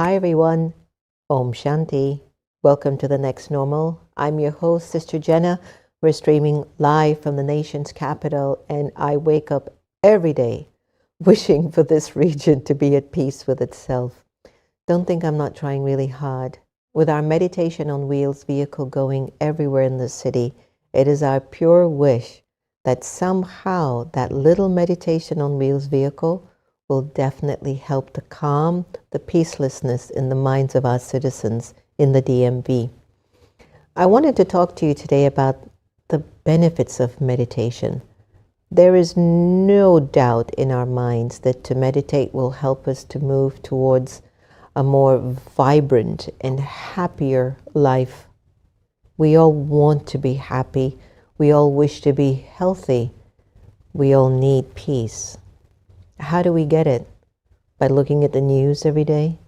Hi everyone, Om Shanti. Welcome to the next normal. I'm your host, Sister Jenna. We're streaming live from the nation's capital, and I wake up every day wishing for this region to be at peace with itself. Don't think I'm not trying really hard. With our Meditation on Wheels vehicle going everywhere in the city, it is our pure wish that somehow that little Meditation on Wheels vehicle will definitely help to calm the peacelessness in the minds of our citizens in the DMV. I wanted to talk to you today about the benefits of meditation. There is no doubt in our minds that to meditate will help us to move towards a more vibrant and happier life. We all want to be happy. We all wish to be healthy. We all need peace. How do we get it? By looking at the news every day?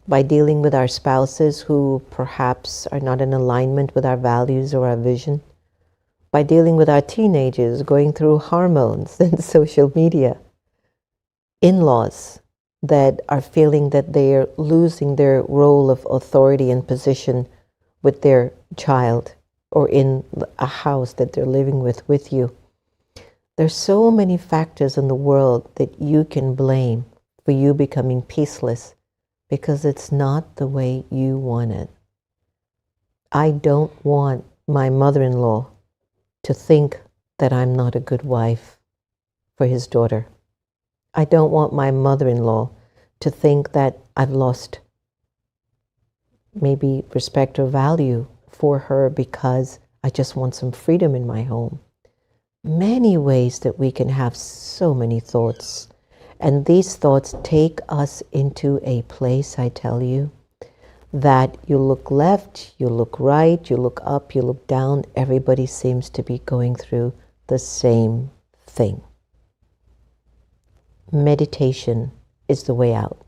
By dealing with our spouses who perhaps are not in alignment with our values or our vision? By dealing with our teenagers going through hormones and social media? In-laws that are feeling that they're losing their role of authority and position with their child or in a house that they're living with you? There's so many factors in the world that you can blame for you becoming peaceless because it's not the way you want it. I don't want my mother-in-law to think that I'm not a good wife for his daughter. I don't want my mother-in-law to think that I've lost maybe respect or value for her because I just want some freedom in my home. Many ways that we can have so many thoughts. And these thoughts take us into a place, I tell you, that you look left, you look right, you look up, you look down. Everybody seems to be going through the same thing. Meditation is the way out.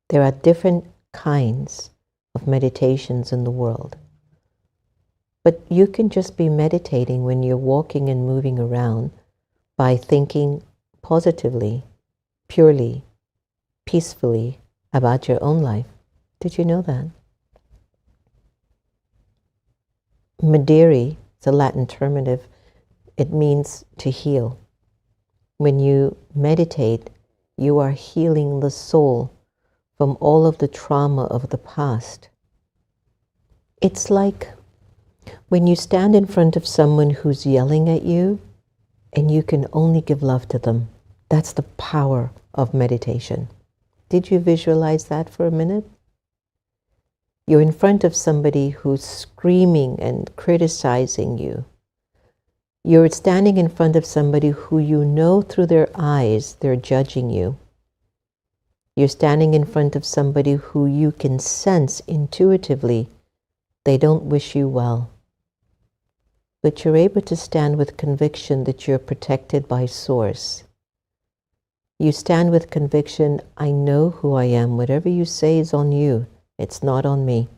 There are different kinds of meditations in the world. But you can just be meditating when you're walking and moving around by thinking positively, purely, peacefully about your own life. Did you know that? Medere is a Latin terminative. It means to heal. When you meditate, you are healing the soul from all of the trauma of the past. It's like when you stand in front of someone who's yelling at you and you can only give love to them. That's the power of meditation. Did you visualize that for a minute? You're in front of somebody who's screaming and criticizing you. You're standing in front of somebody who you know through their eyes they're judging you. You're standing in front of somebody who you can sense intuitively they don't wish you well. But you're able to stand with conviction that you're protected by Source. You stand with conviction, I know who I am. Whatever you say is on you. It's not on me.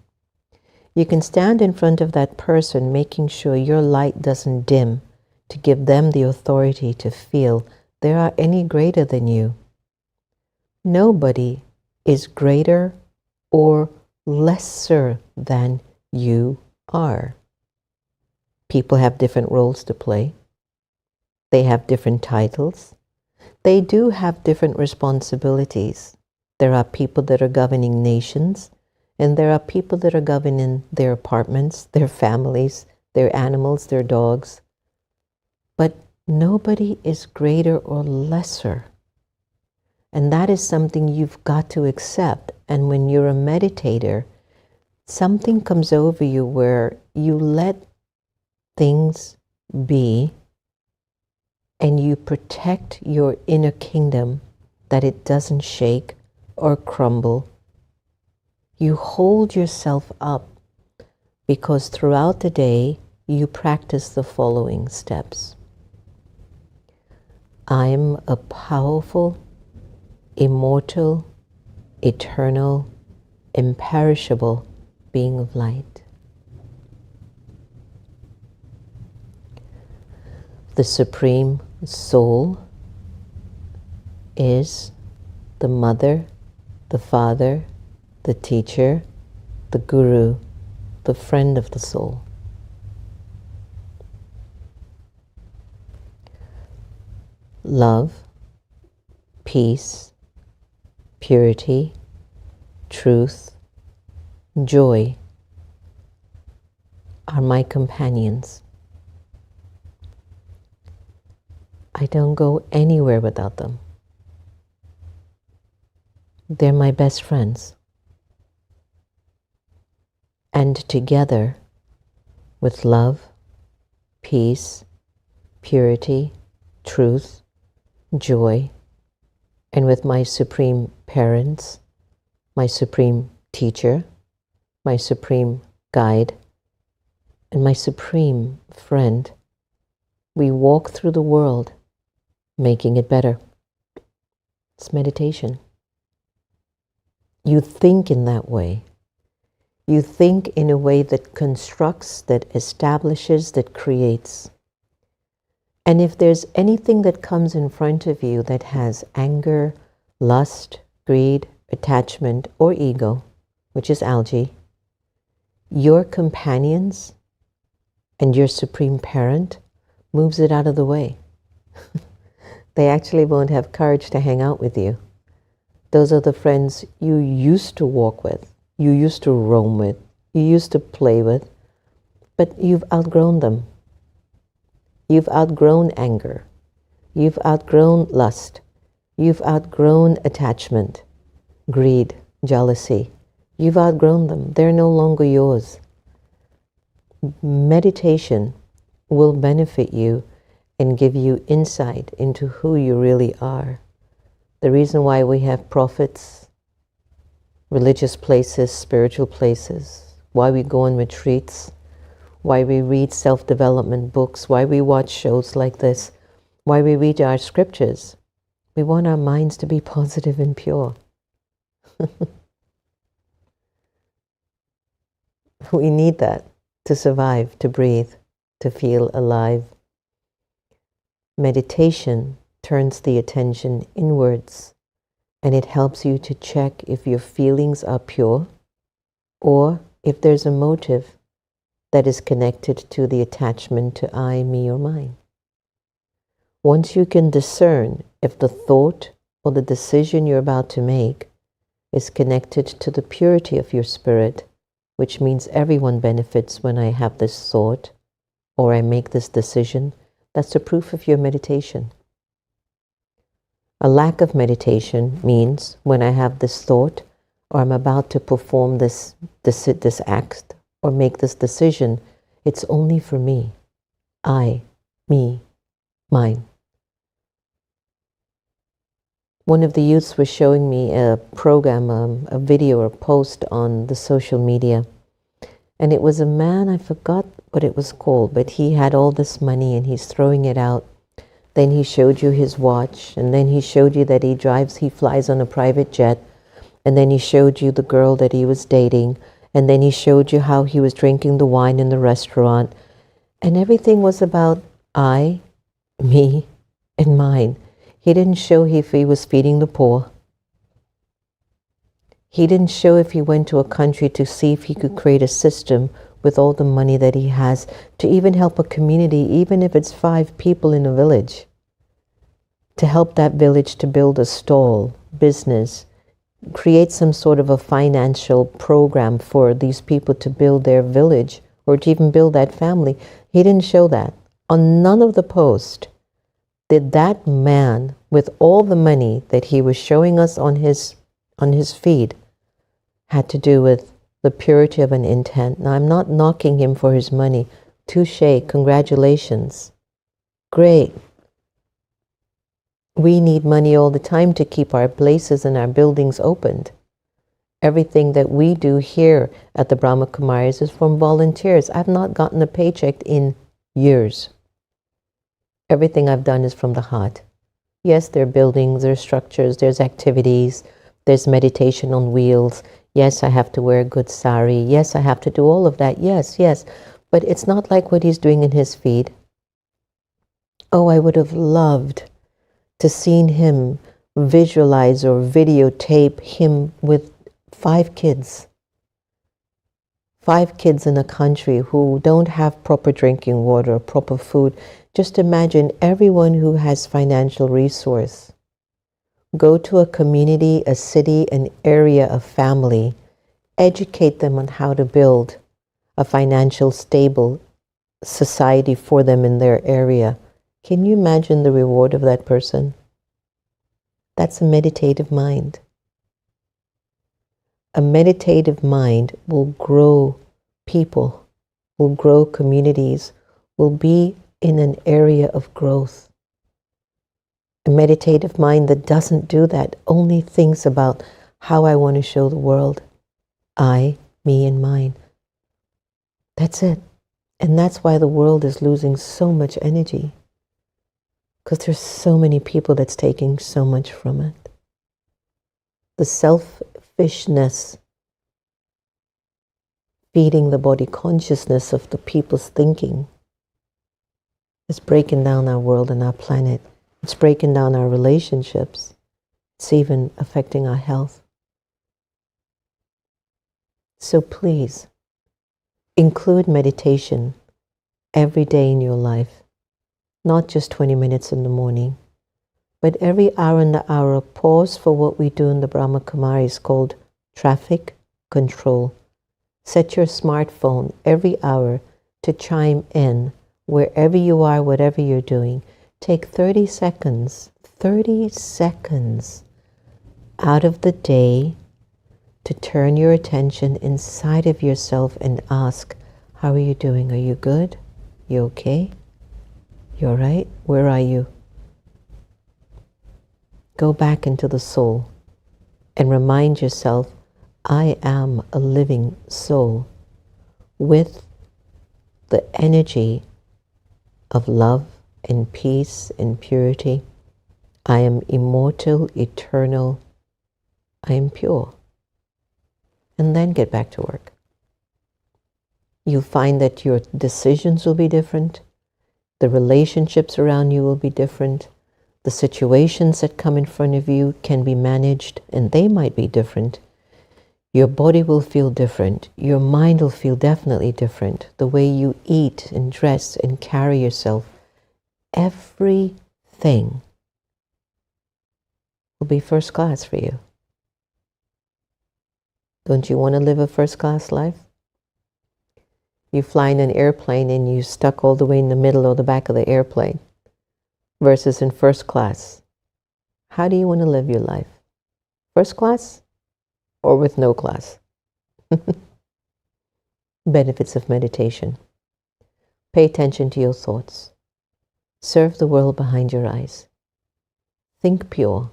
You can stand in front of that person making sure your light doesn't dim to give them the authority to feel they are any greater than you. Nobody is greater or lesser than you are. People have different roles to play. They have different titles. They do have different responsibilities. There are people that are governing nations, and there are people that are governing their apartments, their families, their animals, their dogs. But nobody is greater or lesser. And that is something you've got to accept. And when you're a meditator, something comes over you where you let things be and you protect your inner kingdom that it doesn't shake or crumble. You hold yourself up because throughout the day you practice the following steps. I'm a powerful, immortal, eternal, imperishable being of light. The Supreme Soul is the mother the Father, the Teacher, the Guru, the friend of the soul. Love, peace, purity, truth, joy are my companions. I don't go anywhere without them. They're my best friends. And together, with love, peace, purity, truth, joy, and with my supreme parents, my supreme teacher, my supreme guide, and my supreme friend, we walk through the world making it better. It's meditation. You think in that way. You think in a way that constructs, that establishes, that creates. And if there's anything that comes in front of you that has anger, lust, greed, attachment, or ego, which is algae, your companions and your supreme parent moves it out of the way. They actually won't have courage to hang out with you. Those are the friends you used to walk with, you used to roam with, you used to play with, but you've outgrown them. You've outgrown anger. You've outgrown lust. You've outgrown attachment, greed, jealousy. You've outgrown them. They're no longer yours. Meditation will benefit you and give you insight into who you really are. The reason why we have prophets, religious places, spiritual places, why we go on retreats, why we read self-development books, why we watch shows like this, why we read our scriptures. We want our minds to be positive and pure. We need that to survive, to breathe, to feel alive. Meditation turns the attention inwards, and it helps you to check if your feelings are pure or if there's a motive that is connected to the attachment to I, me, or mine. Once you can discern if the thought or the decision you're about to make is connected to the purity of your spirit, which means everyone benefits when I have this thought or I make this decision, that's a proof of your meditation. A lack of meditation means when I have this thought or I'm about to perform this act or make this decision, it's only for me. I, me, mine. One of the youths was showing me a program, a video or post on the social media. And it was a man, I forgot what it was called, but he had all this money and he's throwing it out. Then he showed you his watch, and then he showed you that he flies on a private jet, and then he showed you the girl that he was dating, and then he showed you how he was drinking the wine in the restaurant, and everything was about I, me, and mine. He didn't show if he was feeding the poor. He didn't show if he went to a country to see if he could create a system with all the money that he has to even help a community, even if it's 5 people in a village, to help that village to build a stall, business, create some sort of a financial program for these people to build their village or to even build that family. He didn't show that. On none of the posts did that man, with all the money that he was showing us on his feed, had to do with the purity of an intent. Now, I'm not knocking him for his money. Touché, congratulations. Great. We need money all the time to keep our places and our buildings opened. Everything that we do here at the Brahma Kumaris is from volunteers. I've not gotten a paycheck in years. Everything I've done is from the heart. Yes, there are buildings, there are structures, there's activities, there's meditation on wheels. Yes, I have to wear a good sari. Yes, I have to do all of that. Yes, yes. But it's not like what he's doing in his feed. Oh, I would have loved to seen him visualize or videotape him with 5 kids. 5 kids in a country who don't have proper drinking water, proper food. Just imagine everyone who has financial resource. Go to a community, a city, an area, a family. Educate them on how to build a financial stable society for them in their area. Can you imagine the reward of that person? That's a meditative mind. A meditative mind will grow people, will grow communities, will be in an area of growth. A meditative mind that doesn't do that only thinks about how I want to show the world. I, me, and mine. That's it. And that's why the world is losing so much energy. Because there's so many people that's taking so much from it. The selfishness feeding the body consciousness of the people's thinking is breaking down our world and our planet. It's breaking down our relationships. It's even affecting our health. So please, include meditation every day in your life. Not just 20 minutes in the morning, but every hour in the hour, pause for what we do in the Brahma Kumaris called traffic control. Set your smartphone every hour to chime in wherever you are, whatever you're doing. Take 30 seconds out of the day to turn your attention inside of yourself and ask, how are you doing? Are you good? You okay? You all right? Where are you? Go back into the soul and remind yourself, I am a living soul with the energy of love and peace and purity. I am immortal, eternal. I am pure. And then get back to work. You'll find that your decisions will be different. The relationships around you will be different. The situations that come in front of you can be managed, and they might be different. Your body will feel different. Your mind will feel definitely different. The way you eat and dress and carry yourself, everything will be first class for you. Don't you want to live a first class life? You fly in an airplane and you're stuck all the way in the middle or the back of the airplane versus in first class. How do you want to live your life? First class or with no class? Benefits of meditation. Pay attention to your thoughts. Serve the world behind your eyes. Think pure.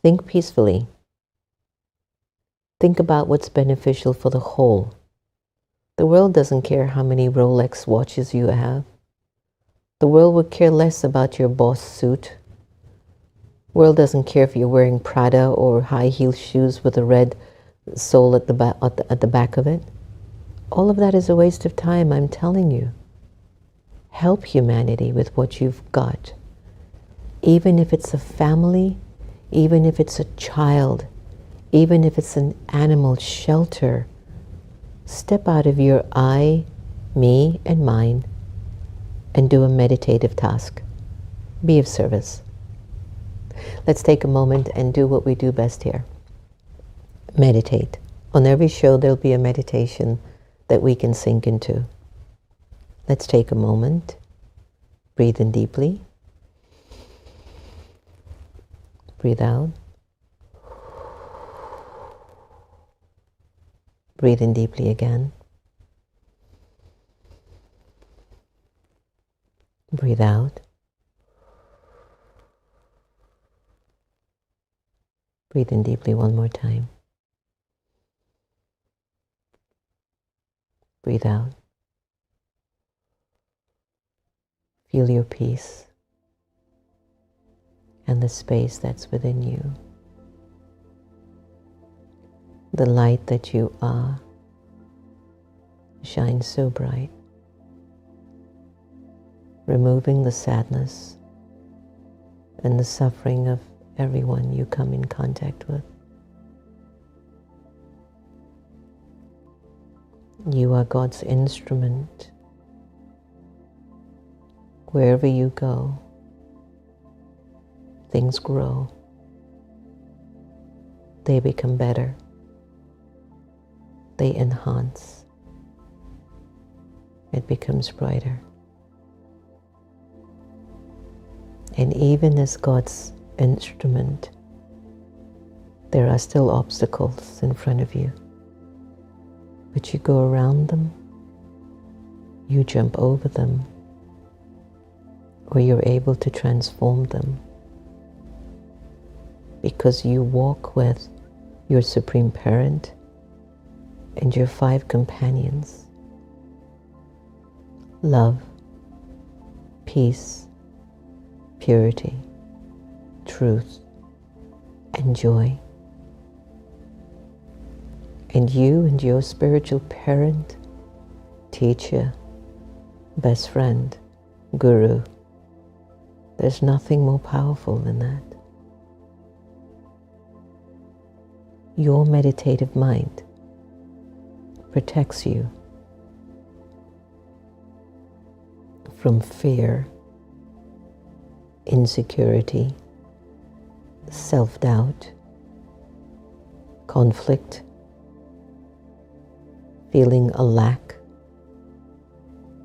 Think peacefully. Think about what's beneficial for the whole. The world doesn't care how many Rolex watches you have. The world would care less about your boss suit. The world doesn't care if you're wearing Prada or high-heel shoes with a red sole at the back of it. All of that is a waste of time, I'm telling you. Help humanity with what you've got. Even if it's a family, even if it's a child, even if it's an animal shelter, step out of your I, me, and mine and do a meditative task. Be of service. Let's take a moment and do what we do best here. Meditate. On every show there'll be a meditation that we can sink into. Let's take a moment. Breathe in deeply. Breathe out. Breathe in deeply again. Breathe out. Breathe in deeply one more time. Breathe out. Feel your peace and the space that's within you. The light that you are shines so bright, removing the sadness and the suffering of everyone you come in contact with. You are God's instrument. Wherever you go, things grow. They become better. They enhance. It becomes brighter. And even as God's instrument, there are still obstacles in front of you. But you go around them, you jump over them, or you're able to transform them because you walk with your Supreme Parent and your 5 companions. Love, peace, purity, truth, and joy. And you and your spiritual parent, teacher, best friend, guru, there's nothing more powerful than that. Your meditative mind protects you from fear, insecurity, self-doubt, conflict, feeling a lack.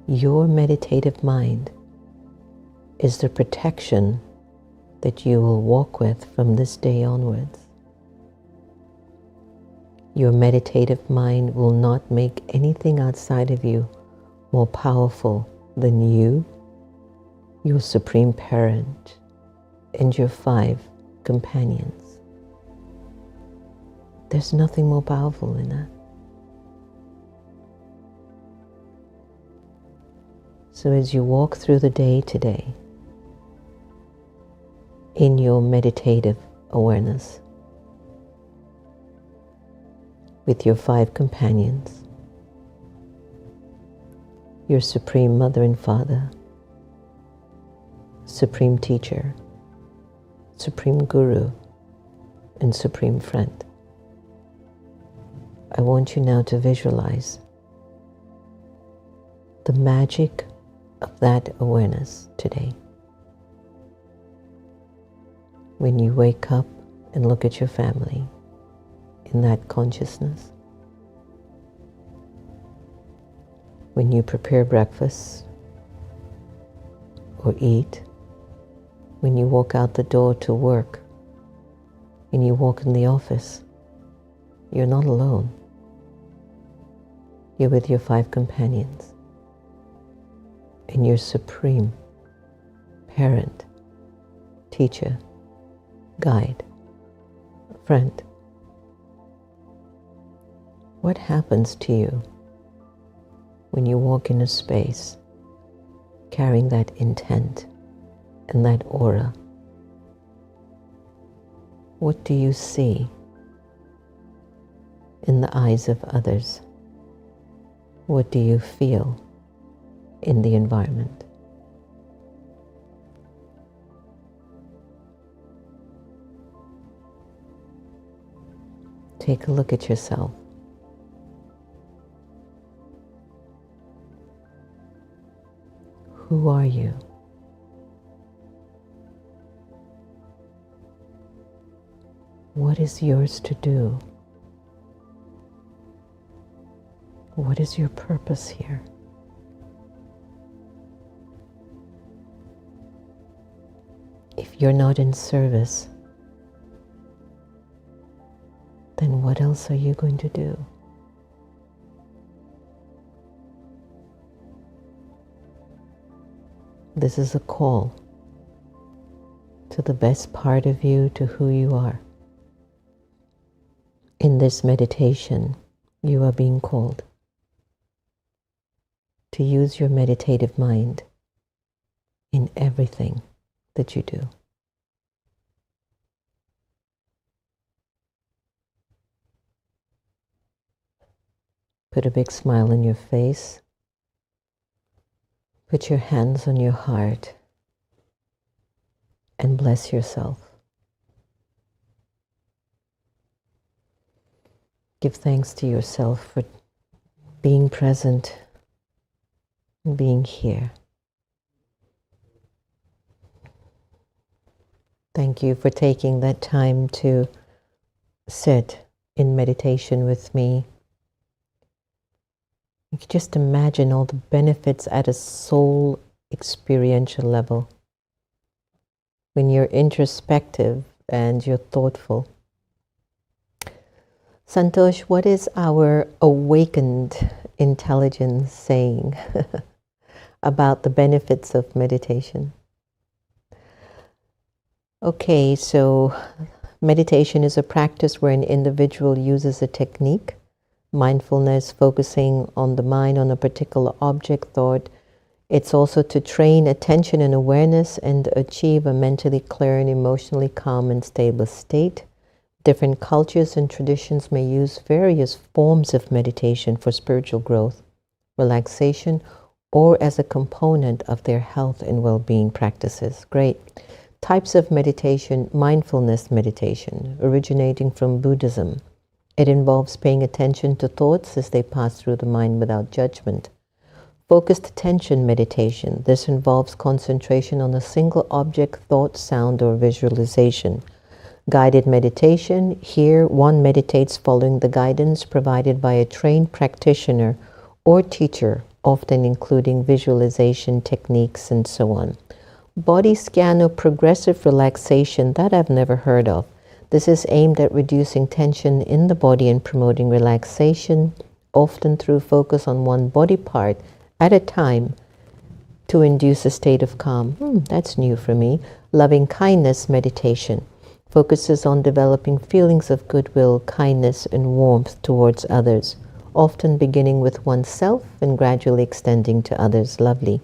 Your meditative mind is the protection that you will walk with from this day onwards. Your meditative mind will not make anything outside of you more powerful than you, your Supreme Parent, and your 5 companions. There's nothing more powerful than that. So as you walk through the day today, in your meditative awareness, with your 5 companions, your Supreme Mother and Father, Supreme Teacher, Supreme Guru, and Supreme Friend. I want you now to visualize the magic of that awareness today. When you wake up and look at your family in that consciousness, when you prepare breakfast or eat, when you walk out the door to work, and you walk in the office, you're not alone. You're with your 5 companions and your Supreme Parent, Teacher, Guide, Friend. What happens to you when you walk in a space carrying that intent and that aura? What do you see in the eyes of others? What do you feel in the environment? Take a look at yourself. Who are you? What is yours to do? What is your purpose here? If you're not in service, then what else are you going to do? This is a call to the best part of you, to who you are. In this meditation, you are being called to use your meditative mind in everything that you do. Put a big smile on your face. Put your hands on your heart and bless yourself. Give thanks to yourself for being present and being here. Thank you for taking that time to sit in meditation with me. You can just imagine all the benefits at a soul experiential level. When you're introspective and you're thoughtful. Santosh, what is our awakened intelligence saying about the benefits of meditation? Okay, so meditation is a practice where an individual uses a technique, mindfulness, focusing on the mind on a particular object, thought. It's also to train attention and awareness and achieve a mentally clear and emotionally calm and stable state. Different cultures and traditions may use various forms of meditation for spiritual growth, relaxation, or as a component of their health and well-being practices. Great. Types of meditation: mindfulness meditation, originating from Buddhism. It involves paying attention to thoughts as they pass through the mind without judgment. Focused attention meditation. This involves concentration on a single object, thought, sound, or visualization. Guided meditation. Here, one meditates following the guidance provided by a trained practitioner or teacher, often including visualization techniques and so on. Body scan or progressive relaxation, that I've never heard of. This is aimed at reducing tension in the body and promoting relaxation, often through focus on one body part at a time to induce a state of calm. That's new for me. Loving kindness meditation focuses on developing feelings of goodwill, kindness, and warmth towards others, often beginning with oneself and gradually extending to others. Lovely.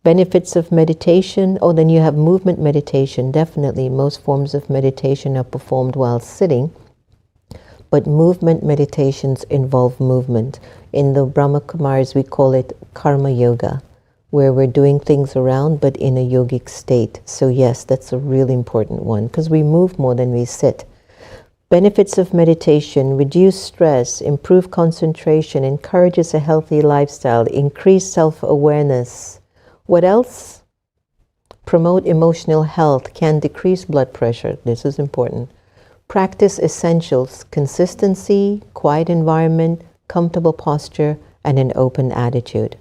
Benefits of meditation. Oh, then you have movement meditation. Definitely, most forms of meditation are performed while sitting, but movement meditations involve movement. In the Brahma Kumaris, we call it karma yoga, where we're doing things around, but in a yogic state. So yes, that's a really important one, because we move more than we sit. Benefits of meditation: reduce stress, improve concentration, encourages a healthy lifestyle, increase self-awareness. What else? Promote emotional health, can decrease blood pressure. This is important. Practice essentials: consistency, quiet environment, comfortable posture, and an open attitude.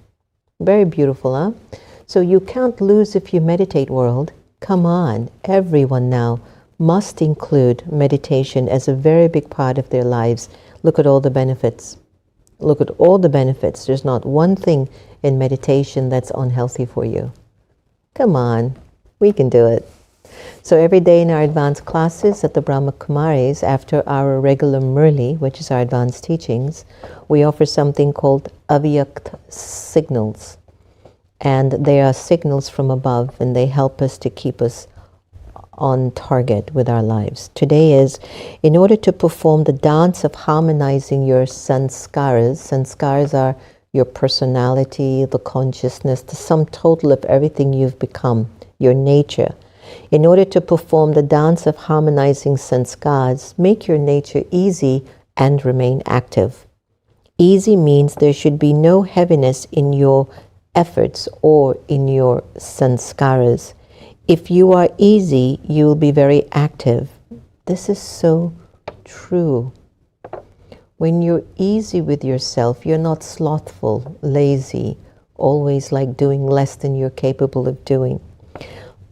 Very beautiful, huh? So you can't lose if you meditate, world. Come on, everyone now must include meditation as a very big part of their lives. Look at all the benefits. Look at all the benefits. There's not one thing in meditation that's unhealthy for you. Come on, we can do it. So every day in our advanced classes at the Brahma Kumaris, after our regular Murli, which is our advanced teachings, we offer something called avyakt signals. And they are signals from above, and they help us to keep us on target with our lives. Today is, in order to perform the dance of harmonizing your sanskaras. Sanskaras are your personality, the consciousness, the sum total of everything you've become, your nature. In order to perform the dance of harmonizing sanskars, make your nature easy and remain active. Easy means there should be no heaviness in your efforts or in your sanskaras. If you are easy, you will be very active. This is so true. When you're easy with yourself, you're not slothful, lazy, always like doing less than you're capable of doing.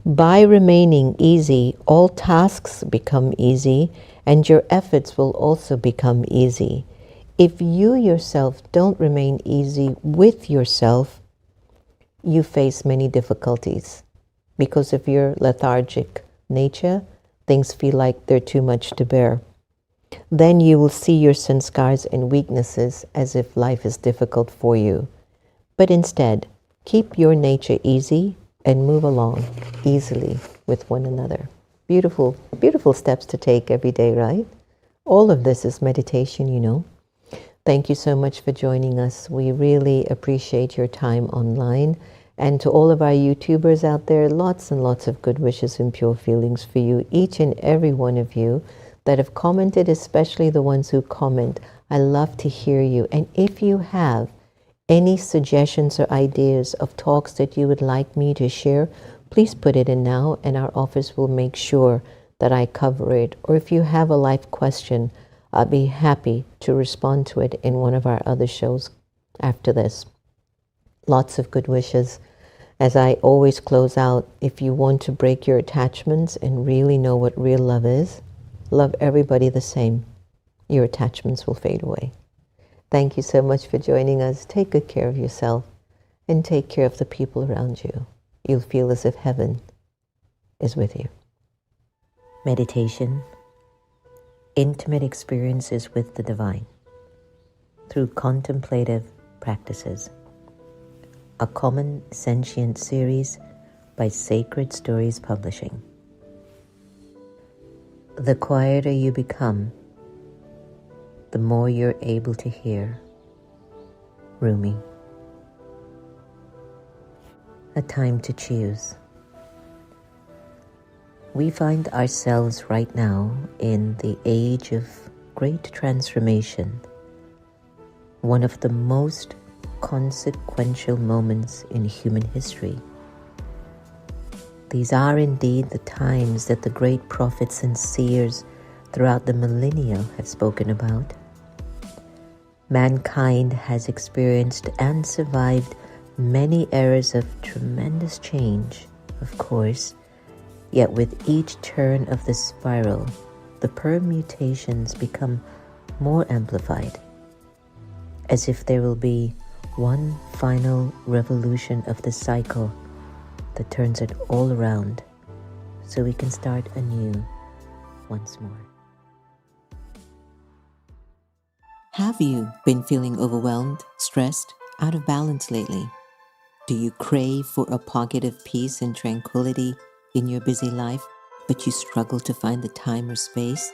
By remaining easy, all tasks become easy, and your efforts will also become easy. If you yourself don't remain easy with yourself, you face many difficulties. Because of your lethargic nature, things feel like they're too much to bear. Then you will see your sanskars and weaknesses as if life is difficult for you. But instead, keep your nature easy and move along easily with one another. Beautiful, beautiful steps to take every day, right? All of this is meditation, you know. Thank you so much for joining us. We really appreciate your time online. And to all of our YouTubers out there, lots and lots of good wishes and pure feelings for you, each and every one of you that have commented, especially the ones who comment. I love to hear you. And if you have any suggestions or ideas of talks that you would like me to share, please put it in now, and our office will make sure that I cover it. Or if you have a life question, I'll be happy to respond to it in one of our other shows after this. Lots of good wishes. As I always close out, if you want to break your attachments and really know what real love is, love everybody the same. Your attachments will fade away. Thank you so much for joining us. Take good care of yourself and take care of the people around you. You'll feel as if heaven is with you. Meditation, intimate experiences with the divine through contemplative practices. A common sentient series by Sacred Stories Publishing. The quieter you become, the more you're able to hear. Rumi. A time to choose. We find ourselves right now in the age of great transformation, one of the most consequential moments in human history. These are indeed the times that the great prophets and seers throughout the millennia have spoken about. Mankind has experienced and survived many eras of tremendous change, of course, yet with each turn of the spiral, the permutations become more amplified, as if there will be one final revolution of the cycle that turns it all around so we can start anew once more. Have you been feeling overwhelmed, stressed, out of balance lately? Do you crave for a pocket of peace and tranquility in your busy life, but you struggle to find the time or space?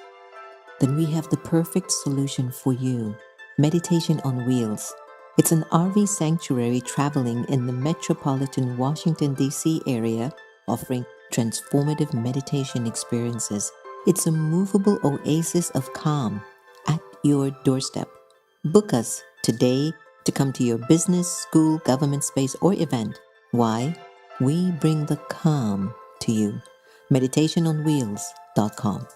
Then we have the perfect solution for you, Meditation on Wheels. It's an RV sanctuary traveling in the metropolitan Washington D.C. area, offering transformative meditation experiences. It's a movable oasis of calm at your doorstep. Book us today to come to your business, school, government space, or event. Why? We bring the calm to you. meditationonwheels.com